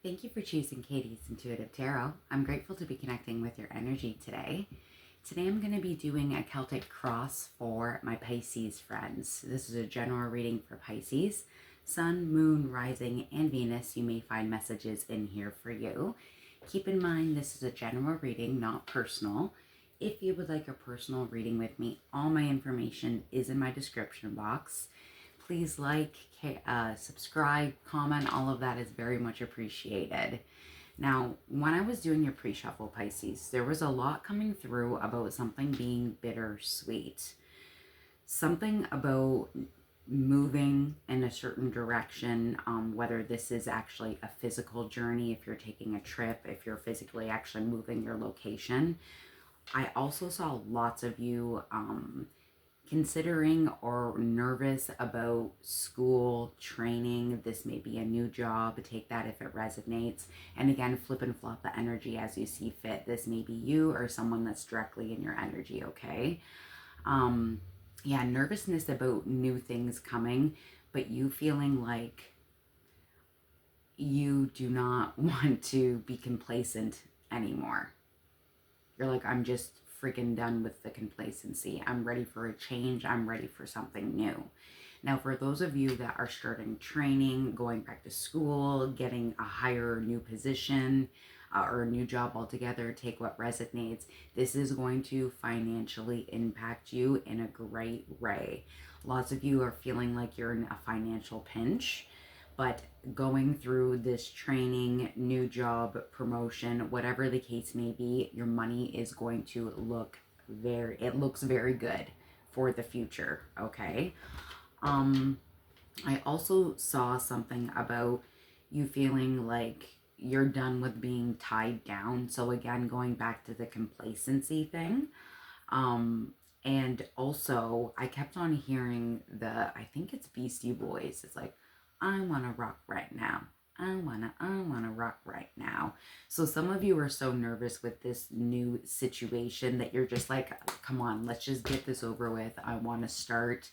Thank you for choosing Katie's Intuitive Tarot. I'm grateful to be connecting with your energy today. Today I'm going to be doing a Celtic cross for my Pisces friends. This is a general reading for Pisces. Sun, Moon, Rising, and Venus. You may find messages in here for you. Keep in mind this is a general reading, not personal. If you would like a personal reading with me, all my information is in my description box. Please like, subscribe, comment, all of that is very much appreciated. Now, when I was doing your pre-shuffle, Pisces, there was a lot coming through about something being bittersweet. Something about moving in a certain direction, whether this is actually a physical journey, if you're taking a trip, if you're physically actually moving your location. I also saw lots of you considering or nervous about school, training. This may be a new job. Take that if it resonates. And again, flip and flop the energy as you see fit. This may be you or someone that's directly in your energy, okay? Yeah, nervousness about new things coming, but you feeling like you do not want to be complacent anymore. You're like, I'm just freaking done with the complacency. I'm ready for a change. I'm ready for something new. Now, for those of you that are starting training, going back to school, getting a higher new position or a new job altogether, take what resonates. This is going to financially impact you in a great way. Lots of you are feeling like you're in a financial pinch, but going through this training, new job, promotion, whatever the case may be, your money is going to looks very good for the future, okay? I also saw something about you feeling like you're done with being tied down. So again, going back to the complacency thing. And also I kept on hearing I think it's Beastie Boys. It's like, I want to rock right now. I want to rock right now. So some of you are so nervous with this new situation that you're just like, come on, let's just get this over with. I want to start.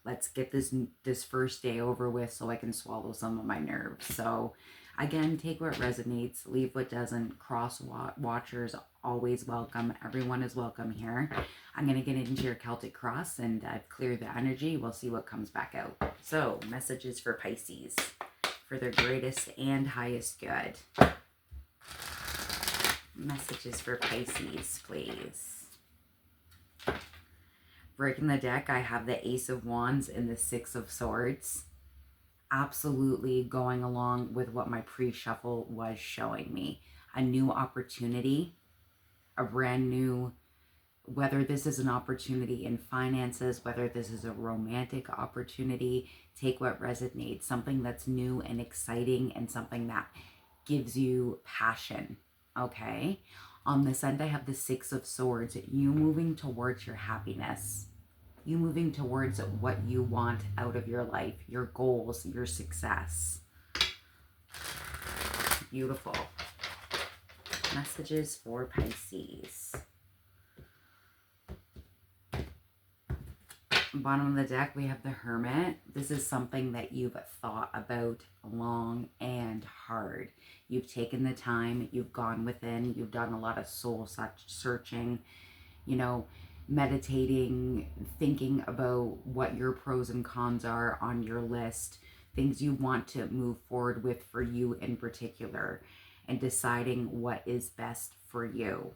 Let's get this first day over with so I can swallow some of my nerves. So again, take what resonates, leave what doesn't. Cross watchers always welcome. Everyone is welcome here. I'm going to get into your Celtic cross and I've cleared the energy. We'll see what comes back out. So, messages for Pisces for their greatest and highest good. Messages for Pisces, please. Breaking the deck, I have the Ace of Wands and the Six of Swords. Absolutely going along with what my pre-shuffle was showing me. A new opportunity, a brand new, whether this is an opportunity in finances, whether this is a romantic opportunity, take what resonates, something that's new and exciting and something that gives you passion, okay? On this end, I have the Six of Swords, you moving towards your happiness, you moving towards what you want out of your life, your goals, your success. Beautiful. Messages for Pisces. Bottom of the deck, we have the Hermit. This is something that you've thought about long and hard. You've taken the time, you've gone within, you've done a lot of soul searching, meditating, thinking about what your pros and cons are on your list, things you want to move forward with for you in particular, and deciding what is best for you,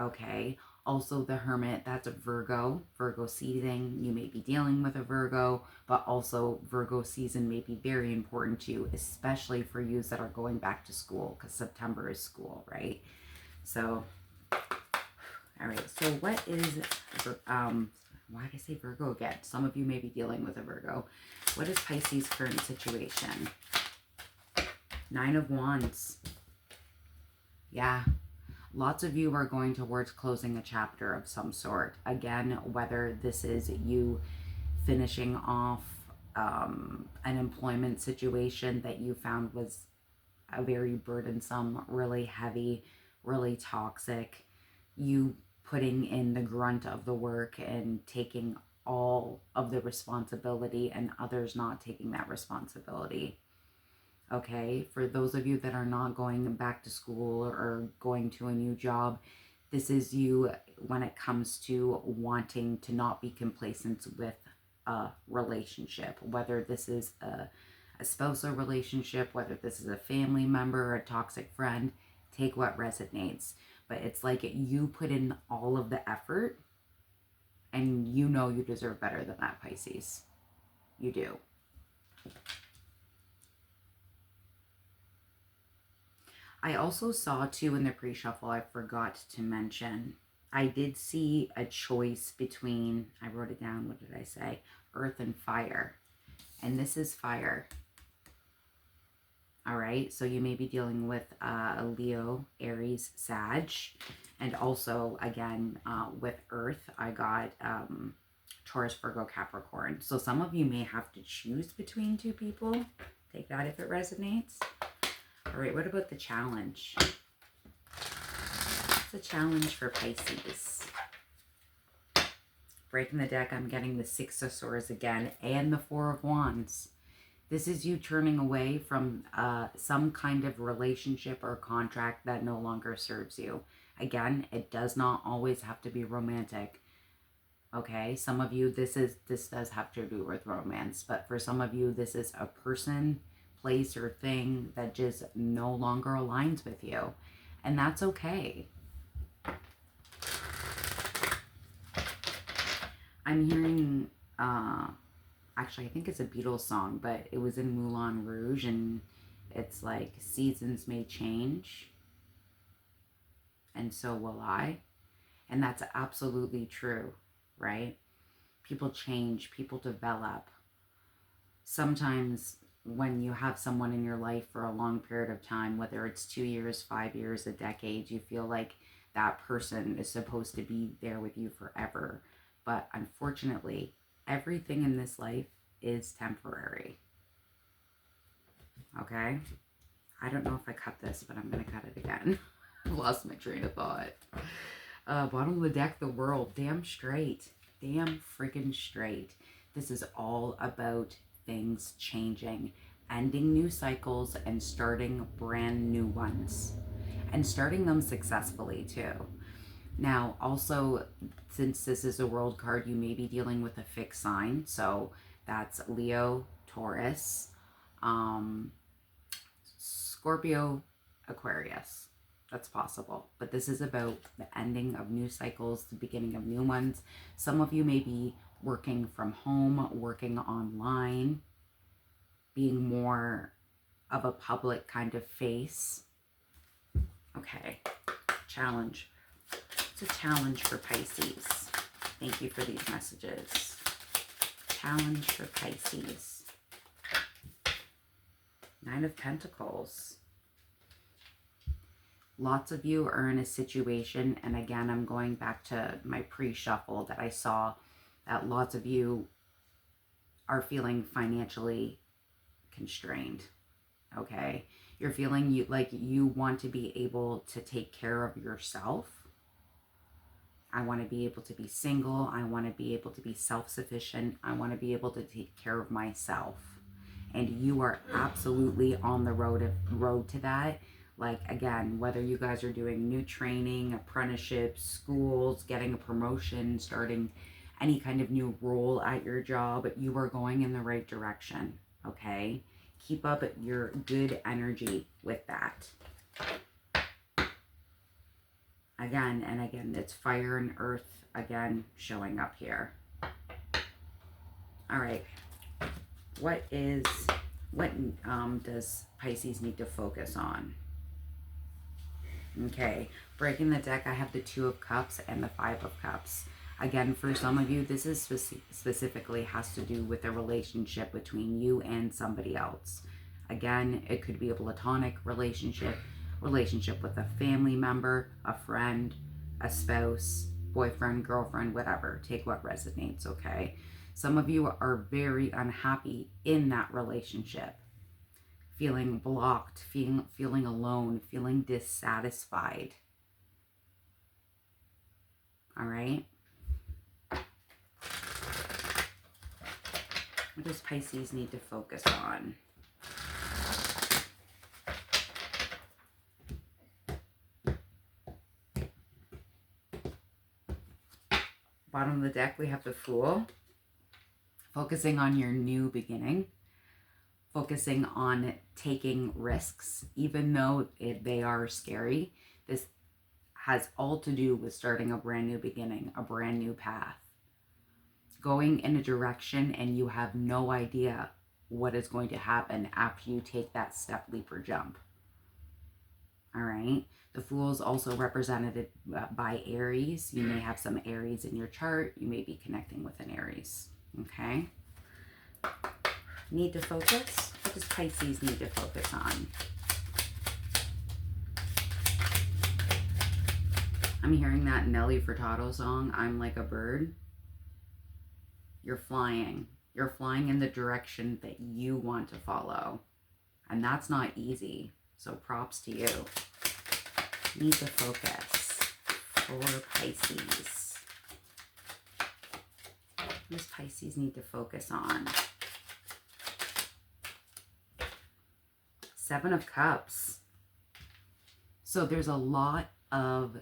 okay? Also, the Hermit, that's a Virgo season. You may be dealing with a Virgo, but also Virgo season may be very important to you, especially for you that are going back to school, because September is school, right? So, all right, so what is, why did I say Virgo again? Some of you may be dealing with a Virgo. What is Pisces' current situation? Nine of Wands. Yeah. Lots of you are going towards closing a chapter of some sort. Again, whether this is you finishing off an employment situation that you found was a very burdensome, really heavy, really toxic, you putting in the grunt of the work and taking all of the responsibility and others not taking that responsibility. Okay, for those of you that are not going back to school or going to a new job, this is you when it comes to wanting to not be complacent with a relationship, whether this is a spousal relationship, whether this is a family member or a toxic friend. Take what resonates. But it's like you put in all of the effort and you know you deserve better than that, Pisces. You do. I also saw too in the pre-shuffle, I forgot to mention, I did see a choice between, I wrote it down, what did I say? Earth and fire. And this is fire. All right, so you may be dealing with a Leo, Aries, Sag. And also, again, with Earth, I got Taurus, Virgo, Capricorn. So some of you may have to choose between two people. Take that if it resonates. All right, what about the challenge? It's a challenge for Pisces. Breaking the deck, I'm getting the Six of Swords again and the Four of Wands. This is you turning away from some kind of relationship or contract that no longer serves you. Again, it does not always have to be romantic. Okay, some of you, this does have to do with romance, but for some of you, this is a person, place, or thing that just no longer aligns with you. And that's okay. I'm hearing, actually, I think it's a Beatles song, but it was in Moulin Rouge, and it's like, seasons may change, and so will I. And that's absolutely true, right? People change, people develop. Sometimes when you have someone in your life for a long period of time, whether it's 2 years, 5 years, a decade, you feel like that person is supposed to be there with you forever. But unfortunately, everything in this life is temporary. Okay? I don't know if I cut this, but I'm going to cut it again. I lost my train of thought. Bottom of the deck, the World. Damn straight. Damn freaking straight. This is all about things changing, ending new cycles and starting brand new ones, and starting them successfully too. Now, also, since this is a World card, you may be dealing with a fixed sign. So that's Leo, Taurus, Scorpio, Aquarius. That's possible. But this is about the ending of new cycles, the beginning of new ones. Some of you may be working from home, working online, being more of a public kind of face. Okay, challenge. It's a challenge for Pisces. Thank you for these messages. Challenge for Pisces. Nine of Pentacles. Lots of you are in a situation, and again, I'm going back to my pre-shuffle that I saw, that lots of you are feeling financially constrained, okay? You're feeling like you want to be able to take care of yourself. I want to be able to be single. I want to be able to be self-sufficient. I want to be able to take care of myself. And you are absolutely on the road to that. Like, again, whether you guys are doing new training, apprenticeships, schools, getting a promotion, starting any kind of new role at your job, you are going in the right direction, okay? Keep up your good energy with that. Again and again, it's fire and earth, again, showing up here. All right. What does Pisces need to focus on? Okay, breaking the deck, I have the Two of Cups and the Five of Cups. Again, for some of you, this is specifically has to do with a relationship between you and somebody else. Again, it could be a platonic relationship with a family member, a friend, a spouse, boyfriend, girlfriend, whatever. Take what resonates, okay? Some of you are very unhappy in that relationship. Feeling blocked, feeling alone, feeling dissatisfied. All right? What does Pisces need to focus on? Bottom of the deck, we have the Fool. Focusing on your new beginning. Focusing on taking risks, even though they are scary. This has all to do with starting a brand new beginning, a brand new path. Going in a direction and you have no idea what is going to happen after you take that step, leap, or jump. All right. The Fool is also represented by Aries. You may have some Aries in your chart. You may be connecting with an Aries. Okay. Need to focus? What does Pisces need to focus on? I'm hearing that Nelly Furtado song, I'm Like a Bird. You're flying. You're flying in the direction that you want to follow. And that's not easy. So props to you. Need to focus for Pisces. What does Pisces need to focus on? Seven of Cups. So there's a lot of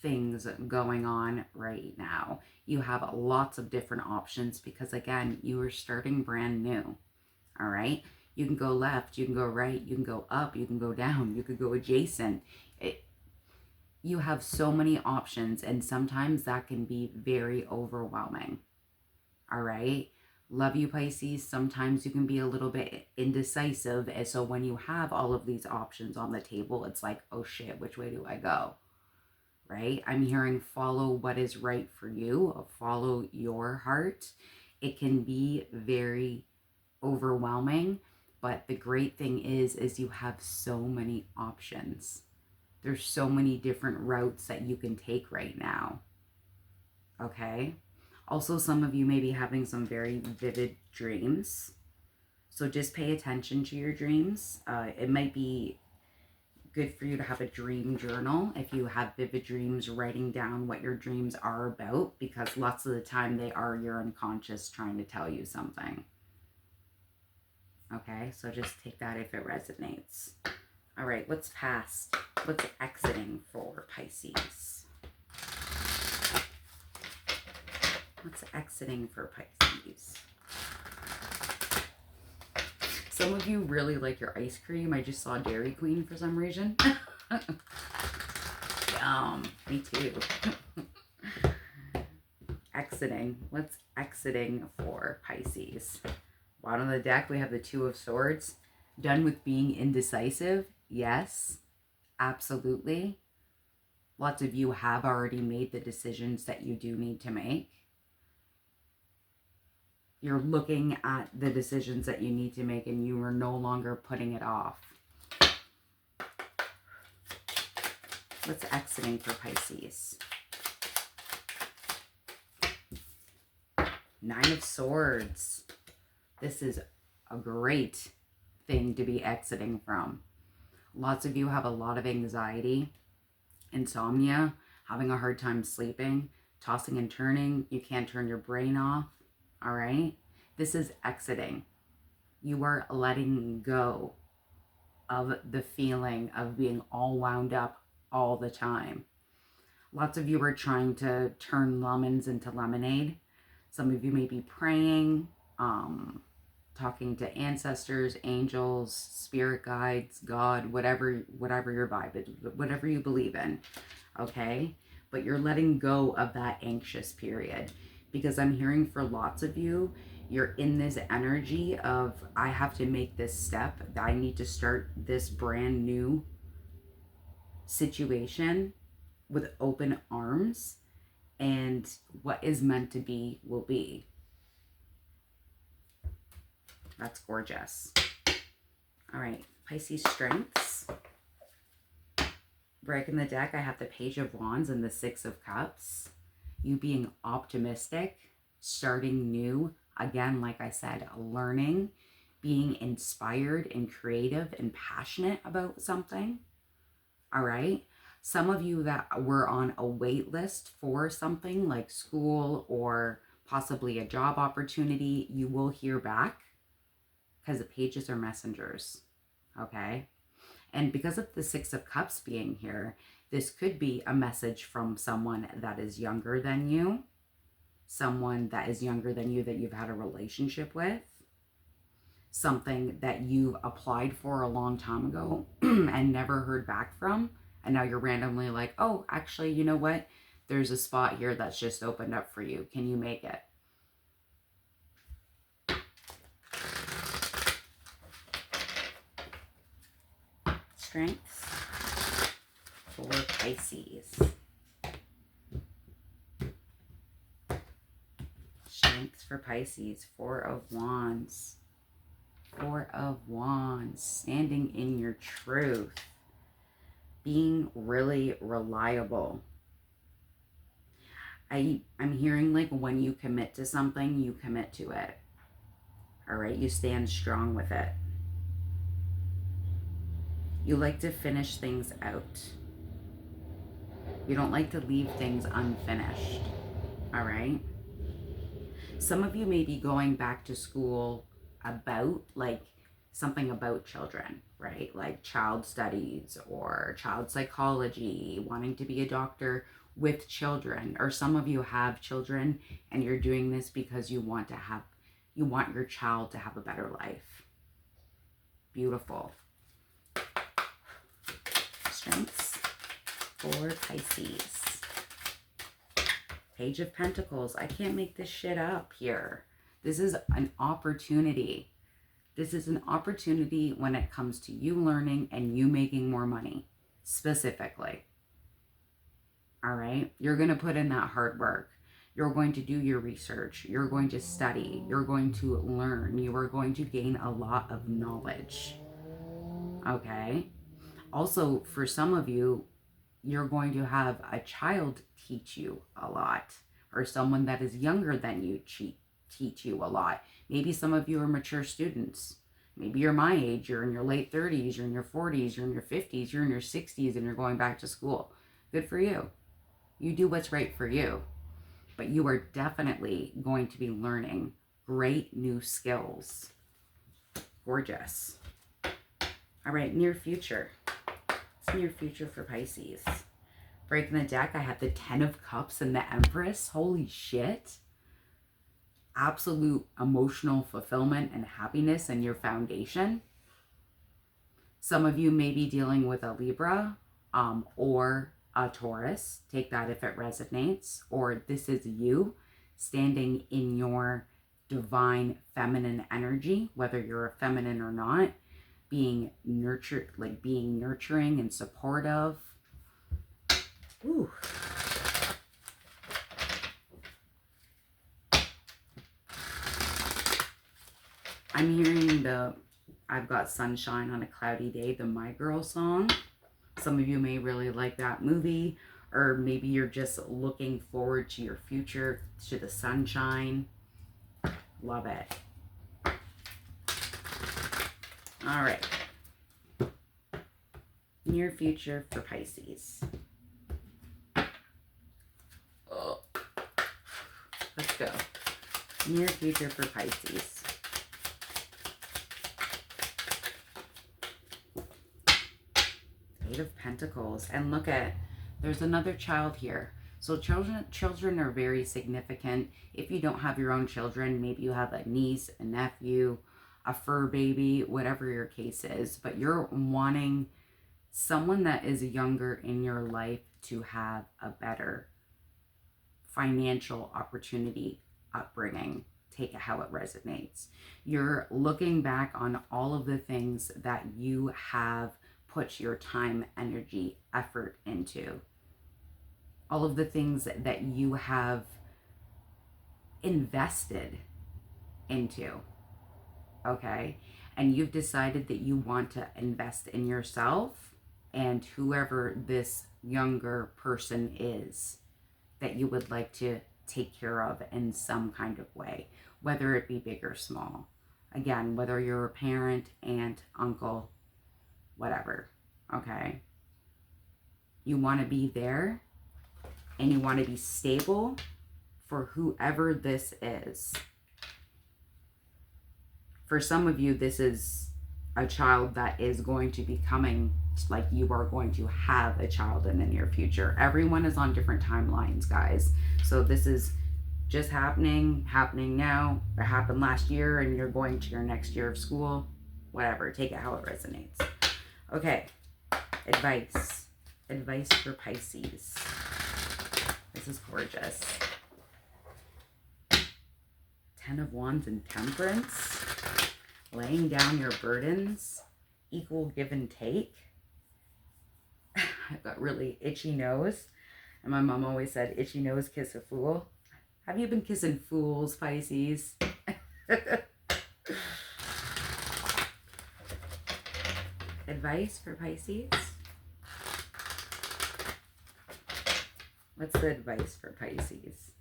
things going on right now. You have lots of different options because, again, you are starting brand new. All right. You can go left, you can go right, you can go up, you can go down, you could go adjacent. You have so many options, and sometimes that can be very overwhelming. All right. Love you, Pisces. Sometimes you can be a little bit indecisive. And so when you have all of these options on the table, it's like, oh shit, which way do I go? Right? I'm hearing follow what is right for you. Follow your heart. It can be very overwhelming, but the great thing is you have so many options. There's so many different routes that you can take right now. Okay? Also, some of you may be having some very vivid dreams. So just pay attention to your dreams. It might be good for you to have a dream journal. If you have vivid dreams, writing down what your dreams are about, because lots of the time they are your unconscious trying to tell you something. Okay, so just take that if it resonates. All right, what's past? What's exiting for Pisces? What's exiting for Pisces? Some of you really like your ice cream. I just saw Dairy Queen for some reason. Yum, me too. Exiting. What's exiting for Pisces? Bottom of the deck, we have the Two of Swords. Done with being indecisive? Yes, absolutely. Lots of you have already made the decisions that you do need to make. You're looking at the decisions that you need to make and you are no longer putting it off. What's exiting for Pisces? Nine of Swords. This is a great thing to be exiting from. Lots of you have a lot of anxiety, insomnia, having a hard time sleeping, tossing and turning. You can't turn your brain off. All right. This is exiting. You are letting go of the feeling of being all wound up all the time. Lots of you are trying to turn lemons into lemonade. Some of you may be praying, talking to ancestors, angels, spirit guides, God, whatever your vibe is, whatever you believe in. Okay. But you're letting go of that anxious period. Because I'm hearing for lots of you, you're in this energy of, I have to make this step. I need to start this brand new situation with open arms. And what is meant to be will be. That's gorgeous. All right, Pisces strengths. Breaking the deck, I have the Page of Wands and the Six of Cups. You being optimistic, starting new. Again, like I said, learning, being inspired and creative and passionate about something. All right. Some of you that were on a wait list for something like school or possibly a job opportunity, you will hear back because the pages are messengers. Okay. And because of the Six of Cups being here, this could be a message from someone that is younger than you. someone that is younger than you that you've had a relationship with, something that you've applied for a long time ago and never heard back from, and now you're randomly like, oh, actually, you know what? There's a spot here that's just opened up for you. Can you make it? Strengths for Pisces. Strengths for Pisces. Four of Wands. Four of Wands. Standing in your truth. Being really reliable. I'm hearing like when you commit to something, you commit to it. All right? You stand strong with it. You like to finish things out. You don't like to leave things unfinished. All right? Some of you may be going back to school about like something about children, right? Like child studies or child psychology, wanting to be a doctor with children. Or some of you have children and you're doing this because you want your child to have a better life. Beautiful. Strengths for Pisces. Page of Pentacles. I can't make this shit up here. This is an opportunity. This is an opportunity when it comes to you learning and you making more money, specifically. All right? You're going to put in that hard work. You're going to do your research. You're going to study. You're going to learn. You are going to gain a lot of knowledge. Okay? Also, for some of you, you're going to have a child teach you a lot, or someone that is younger than you teach you a lot. Maybe some of you are mature students. Maybe you're my age, you're in your late 30s, you're in your 40s, you're in your 50s, you're in your 60s, and you're going back to school. Good for you. You do what's right for you. But you are definitely going to be learning great new skills. Gorgeous. All right, near future. What's near future for Pisces? Breaking the deck, I have the 10 of Cups and the Empress. Holy shit. Absolute emotional fulfillment and happiness in your foundation. Some of you may be dealing with a Libra or a Taurus. Take that if it resonates. Or this is you standing in your divine feminine energy, whether you're a feminine or not. Being nurtured, like being nurturing and supportive. Ooh. I'm hearing I've Got Sunshine on a Cloudy Day, the My Girl song. Some of you may really like that movie, or maybe you're just looking forward to your future, to the sunshine. Love it. All right. Near future for Pisces. Oh. Let's go. Near future for Pisces. Eight of Pentacles. And look at, there's another child here. So children are very significant. If you don't have your own children, maybe you have a niece, a nephew, a fur baby, whatever your case is, but you're wanting someone that is younger in your life to have a better financial opportunity, upbringing. Take it how it resonates. You're looking back on all of the things that you have put your time, energy, effort into. All of the things that you have invested into. Okay? And you've decided that you want to invest in yourself and whoever this younger person is that you would like to take care of in some kind of way, whether it be big or small. Again, whether you're a parent, aunt, uncle, whatever. Okay? You want to be there and you want to be stable for whoever this is. For some of you, this is a child that is going to be coming, like you are going to have a child in the near future. Everyone is on different timelines, guys. So this is just happening now, or happened last year and you're going to your next year of school, whatever, take it how it resonates. Okay, advice for Pisces. This is gorgeous. 10 of Wands and Temperance, laying down your burdens, equal give and take. I've got really itchy nose, and my mom always said, itchy nose, kiss a fool. Have you been kissing fools, Pisces? Advice for Pisces? What's the advice for Pisces?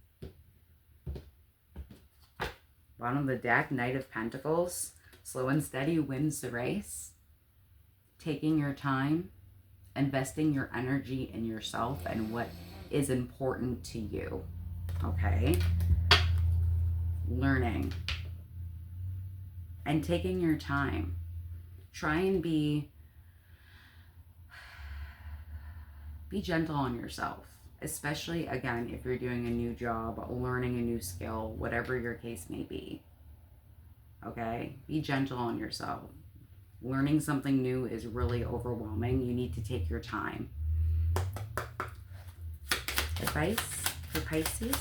Bottom of the deck, Knight of Pentacles. Slow and steady wins the race. Taking your time, investing your energy in yourself and what is important to you. Okay? Learning. And taking your time. Try and be gentle on yourself. Especially, again, if you're doing a new job, learning a new skill, whatever your case may be. Okay? Be gentle on yourself. Learning something new is really overwhelming. You need to take your time. Advice for Pisces?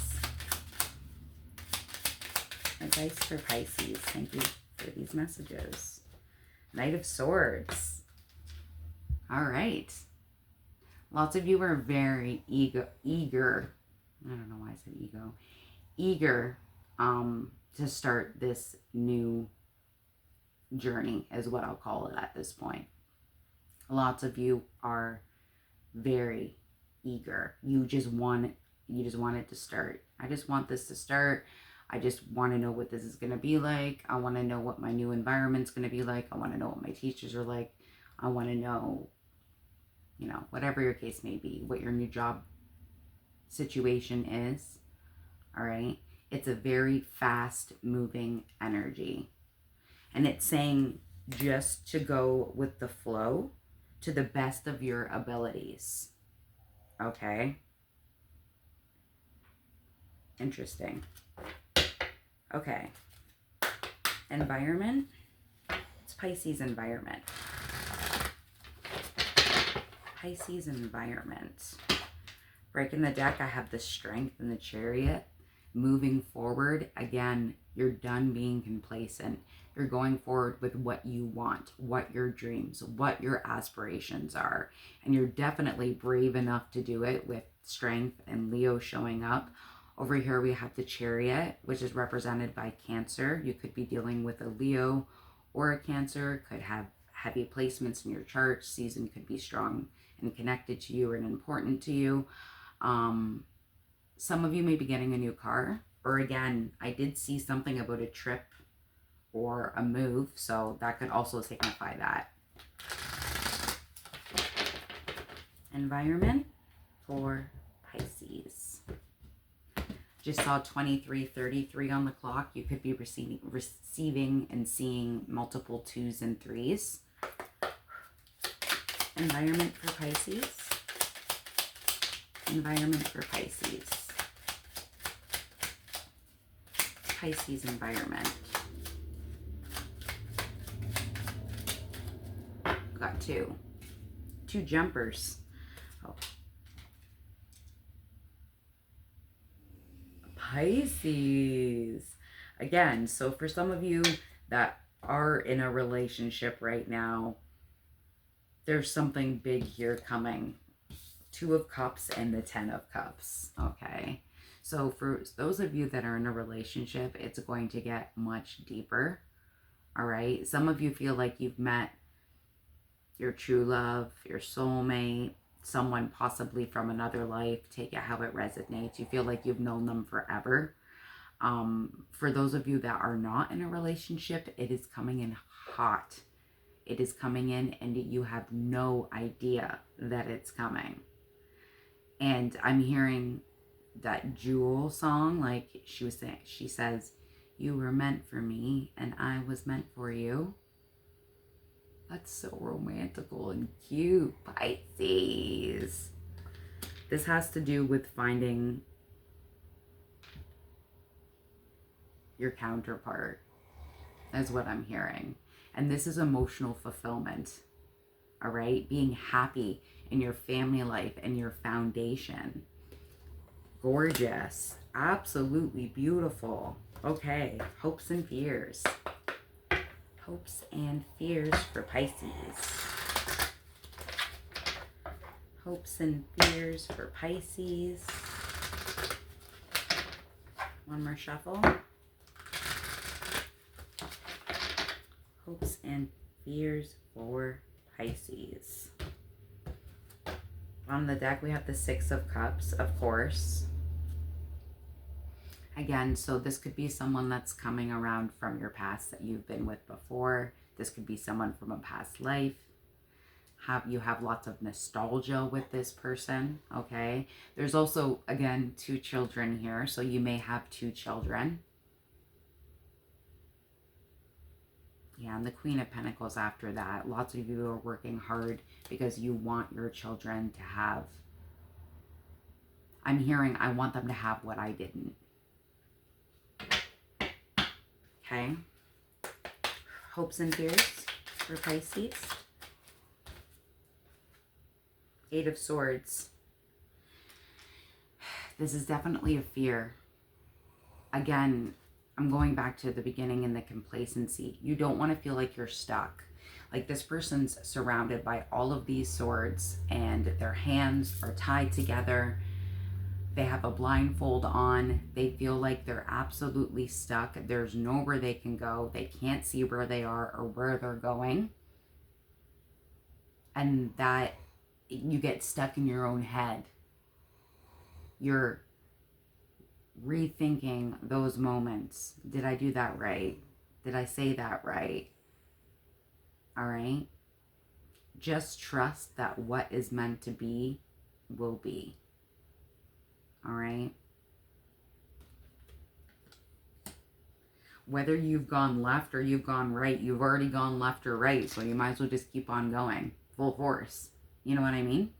Advice for Pisces. Thank you for these messages. Knight of Swords. All right. Lots of you are very eager. I don't know why I said ego. Eager to start this new journey is what I'll call it at this point. Lots of you are very eager. You just want it to start. I just want this to start. I just want to know what this is going to be like. I want to know what my new environment's going to be like. I want to know what my teachers are like. I want to know, you know, whatever your case may be, what your new job situation is. All right. It's a very fast moving energy. And it's saying just to go with the flow to the best of your abilities. Okay. Interesting. Okay. Environment. It's Pisces environment. Pisces environment. Breaking the deck, I have the Strength and the Chariot. Moving forward, again, you're done being complacent. You're going forward with what you want, what your dreams, what your aspirations are. And you're definitely brave enough to do it with Strength and Leo showing up. Over here we have the Chariot, which is represented by Cancer. You could be dealing with a Leo or a Cancer, could have heavy placements in your chart. Season could be strong and connected to you and important to you. Some of you may be getting a new car, or again, I did see something about a trip or a move, so that could also signify that. Environment for Pisces. Just saw 23:33 on the clock. You could be receiving and seeing multiple 2s and 3s. Environment for Pisces. Environment for Pisces. Pisces environment. Got two jumpers. Oh. Pisces. Again, so for some of you that are in a relationship right now, there's something big here coming. 2 of Cups and the 10 of Cups. Okay. So for those of you that are in a relationship, it's going to get much deeper. All right. Some of you feel like you've met your true love, your soulmate, someone possibly from another life. Take it how it resonates. You feel like you've known them forever. For those of you that are not in a relationship, it is coming in hot. It is coming in and you have no idea that it's coming. And I'm hearing that Jewel song, like she was saying, she says, you were meant for me and I was meant for you. That's so romantical and cute, Pisces. This has to do with finding your counterpart, is what I'm hearing. And this is emotional fulfillment, all right? Being happy in your family life and your foundation. Gorgeous. Absolutely beautiful. Okay, hopes and fears. Hopes and fears for Pisces. Hopes and fears for Pisces. One more shuffle. Hopes and fears for Pisces. On the deck, we have the Six of Cups, of course. Again, so this could be someone that's coming around from your past that you've been with before. This could be someone from a past life. You have lots of nostalgia with this person, okay? There's also, again, 2 children here, so you may have 2 children. Yeah, and the Queen of Pentacles after that. Lots of you are working hard because you want your children to have, I'm hearing, I want them to have what I didn't. Okay? Hopes and fears for Pisces. 8 of Swords. This is definitely a fear. Again, I'm going back to the beginning in the complacency. You don't want to feel like you're stuck. Like this person's surrounded by all of these swords and their hands are tied together. They have a blindfold on. They feel like they're absolutely stuck. There's nowhere they can go. They can't see where they are or where they're going. And that you get stuck in your own head. You're rethinking those moments. Did I do that right? Did I say that right? All right. Just trust that what is meant to be will be. All right. Whether you've gone left or you've gone right, you've already gone left or right. So you might as well just keep on going full force. You know what I mean?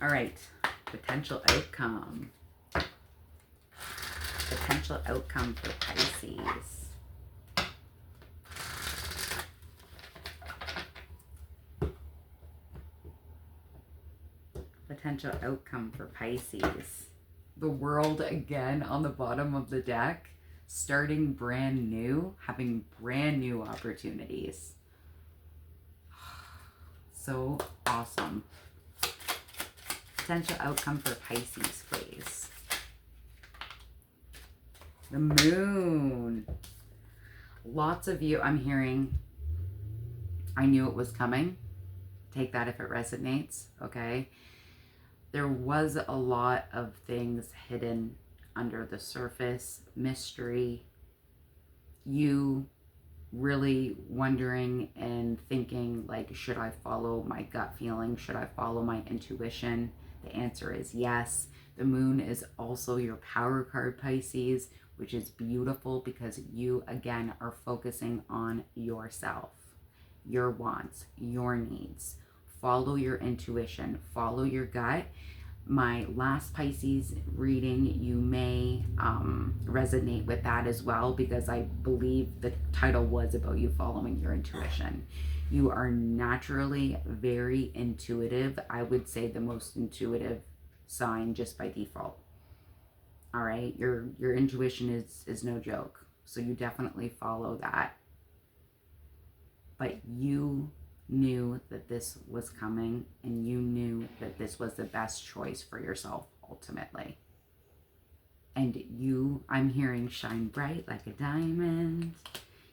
All right. Potential outcome. Potential outcome for Pisces. Potential outcome for Pisces. The World again on the bottom of the deck. Starting brand new. Having brand new opportunities. So awesome. Potential outcome for Pisces, please. The Moon. Lots of you, I'm hearing, I knew it was coming. Take that if it resonates, okay? There was a lot of things hidden under the surface, mystery. You really wondering and thinking, like, should I follow my gut feeling? Should I follow my intuition? The answer is yes. The Moon is also your power card, Pisces, which is beautiful because you, again, are focusing on yourself, your wants, your needs. Follow your intuition, follow your gut. My last Pisces reading, you may resonate with that as well, because I believe the title was about you following your intuition. You are naturally very intuitive. I would say the most intuitive sign just by default. All right, your intuition is no joke. So you definitely follow that. But you knew that this was coming, and you knew that this was the best choice for yourself ultimately. And you, I'm hearing, shine bright like a diamond.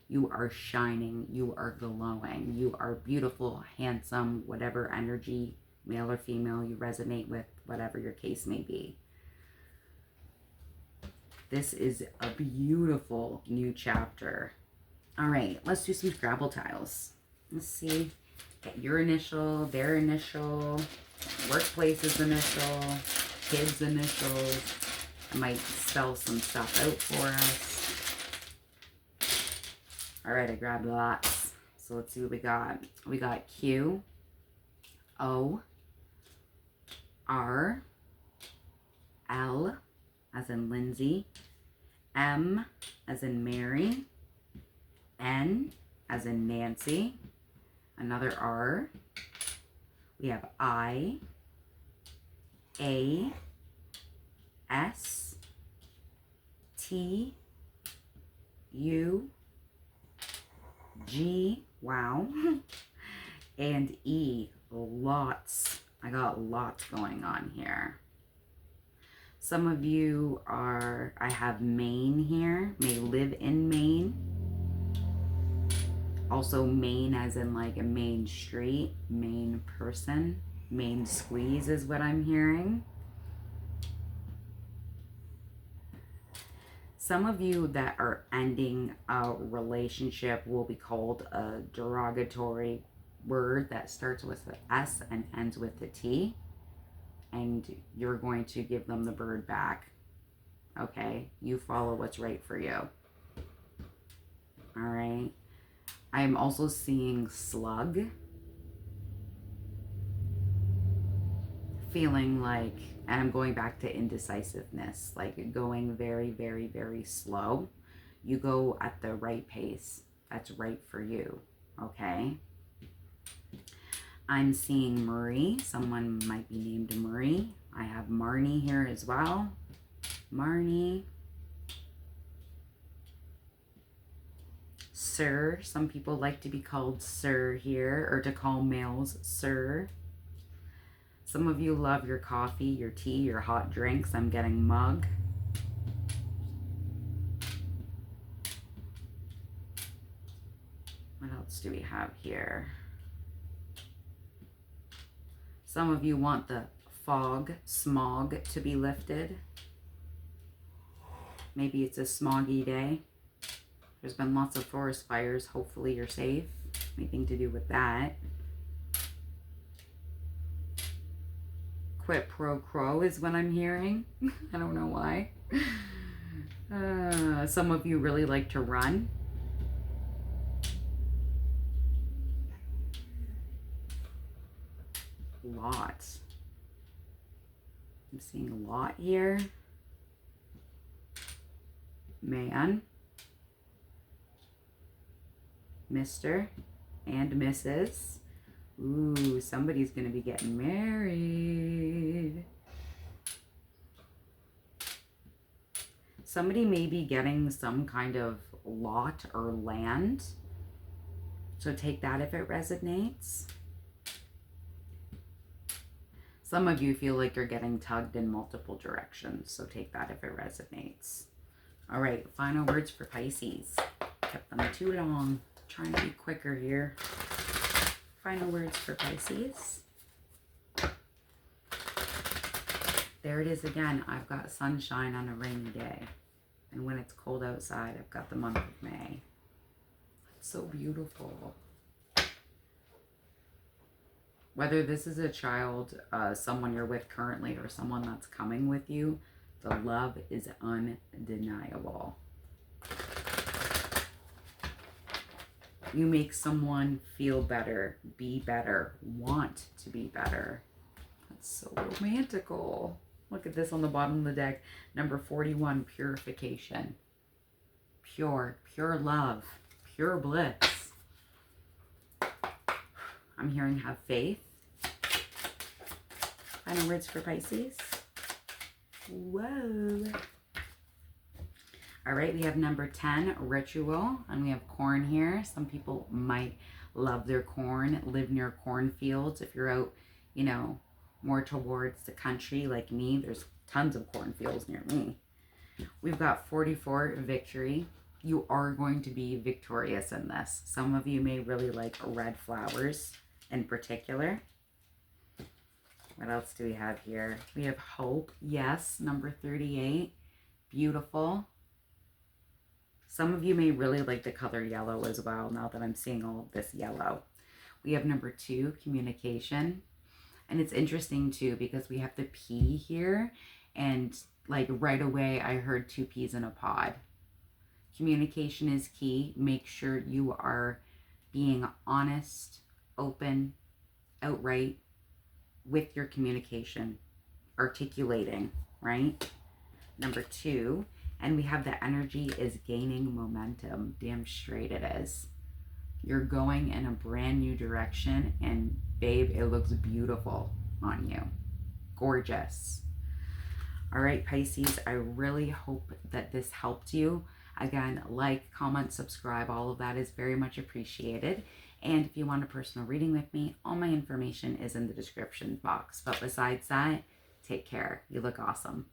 You are shining, you are glowing, you are beautiful, handsome, whatever energy, male or female, you resonate with, whatever your case may be. This is a beautiful new chapter. All right, let's do some Scrabble tiles. Let's see. Get your initial, their initial, workplace's initial, kids' initials. I might spell some stuff out for us. All right, I grabbed lots. So let's see what we got. We got Q, O, R, L, as in Lindsay, M as in Mary, N as in Nancy, another R. We have I, A, S, T, U, G, wow, and E. Lots. I got lots going on here. Some of you are, I have Maine here, may live in Maine. Also Maine as in like a main street, main person, main squeeze is what I'm hearing. Some of you that are ending a relationship will be called a derogatory word that starts with the S and ends with the T. And you're going to give them the bird back. Okay? You follow what's right for you. All right? I am also seeing slug. Feeling like, and I'm going back to indecisiveness, like going very, very, very slow. You go at the right pace. That's right for you. Okay? I'm seeing Marie. Someone might be named Marie. I have Marnie here as well. Marnie. Sir. Some people like to be called sir here, or to call males sir. Some of you love your coffee, your tea, your hot drinks. I'm getting mug. What else do we have here? Some of you want the fog, smog to be lifted. Maybe it's a smoggy day. There's been lots of forest fires. Hopefully you're safe. Anything to do with that. Quid pro quo is what I'm hearing. I don't know why. Some of you really like to run. Lots. I'm seeing a lot here. Man. Mr. and Mrs. Ooh, somebody's going to be getting married. Somebody may be getting some kind of lot or land. So take that if it resonates. Some of you feel like you're getting tugged in multiple directions. So take that if it resonates. All right, final words for Pisces. Kept them too long. Trying to be quicker here. Final words for Pisces. There it is again. I've got sunshine on a rainy day. And when it's cold outside, I've got the month of May. It's so beautiful. Whether this is a child, someone you're with currently, or someone that's coming with you, the love is undeniable. You make someone feel better, be better, want to be better. That's so romantical. Look at this on the bottom of the deck. Number 41, purification. Pure love, pure bliss. I'm hearing have faith. Final words for Pisces. Whoa. All right, we have number 10, ritual, and we have corn here. Some people might love their corn, live near cornfields. If you're out, you know, more towards the country like me, there's tons of cornfields near me. We've got 44, victory. You are going to be victorious in this. Some of you may really like red flowers in particular. What else do we have here? We have hope. Yes, number 38, beautiful. Some of you may really like the color yellow as well, now that I'm seeing all of this yellow. We have number 2, communication. And it's interesting too, because we have the P here, and like right away I heard 2 peas in a pod. Communication is key. Make sure you are being honest, open, outright with your communication, articulating, right? Number 2 And we have the energy is gaining momentum. Damn straight it is. You're going in a brand new direction, and babe, it looks beautiful on you. Gorgeous. All right, Pisces, I really hope that this helped you. Again, like, comment, subscribe, all of that is very much appreciated. And if you want a personal reading with me, all my information is in the description box. But besides that, take care. You look awesome.